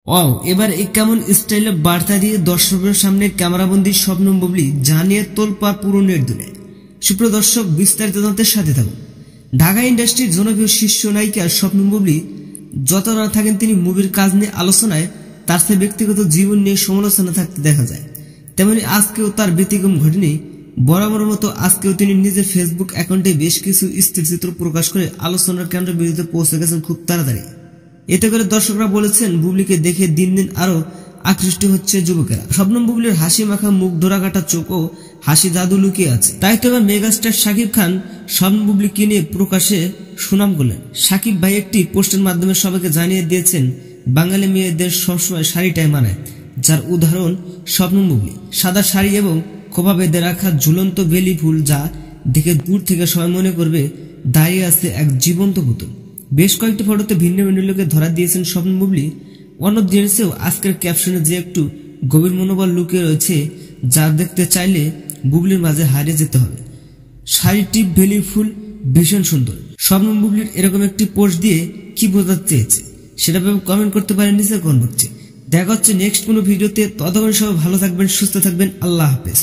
Wow, এবার এই কেমন স্টাইলে বার্তা দিয়ে দর্শকের সামনে ক্যামেরাবন্দি শবনম বুবলি জানিয়ে তোলপাড় পুরো নেট দুনিয়ায়। সুপ্রিয় দর্শক, বিস্তারিত জানতে সাথে থাকুন। ঢাকা ইন্ডাস্ট্রির জনপ্রিয় শীর্ষ নায়িকা শবনম বুবলি যতটা থাকেন তিনি মুভির কাজ নিয়ে আলোচনায়, তার চেয়ে ব্যক্তিগত জীবন নিয়ে সমালোচনা থাকতে দেখা যায়। তেমনি আজকেও তার ব্যতিক্রম ঘটেনি। বরাবর মতো আজকেও তিনি নিজের ফেসবুক অ্যাকাউন্টে বেশ কিছু স্থিরচিত্র প্রকাশ করে আলোচনার কেন্দ্রবিন্দুতে পৌঁছে গেছেন খুব তাড়াতাড়ি। এতে করে দর্শকরা বলেছেন, বুবলিকে দেখে দিন দিন আরো আকৃষ্ট হচ্ছে যুবকেরা। শবনম বুবলির হাসি মাখা মুখ, ধরাকাটা চোখ ও হাসি জাদু লুকিয়ে আছে। তাই তো এবার মেগাস্টার শাকিব খান শবনম বুবলিকে নিয়ে প্রকাশে সুনাম করলেন। শাকিব ভাই একটি পোস্টের মাধ্যমে সবাইকে জানিয়ে দিয়েছেন, বাঙালি মেয়েদের সবসময় শাড়িটাই মানায়, যার উদাহরণ শবনম বুবলি। সাদা শাড়ি এবং খোপা বেঁধে রাখা ঝুলন্ত বেলি ফুল, যা দেখে দূর থেকে সবাই মনে করবে দাঁড়িয়ে আছে এক জীবন্ত পুতুল। বেশ কয়েকটি ফটোতে ভিন্ন ভিন্ন লোকে ধরা দিয়েছেন শবনম বুবলি। অন্য দিনের চেয়েও আজকের ক্যাপশনে যে একটু গভীর মনোবল লুকিয়ে রয়েছে, যা দেখতে চাইলে বুবলির মাঝে হারিয়ে যেতে হবে। শাড়িটি বেলি ফুল ভীষণ সুন্দর। শবনম বুবলির এরকম একটি পোস্ট দিয়ে কি বোঝাতে চেয়েছে সেটা ভেবে কমেন্ট করতে পারেন নিচে কমেন্ট বক্সে। দেখা হচ্ছে নেক্সট কোনো ভিডিওতে। ততক্ষণ সবাই ভালো থাকবেন, সুস্থ থাকবেন। আল্লাহ হাফেজ।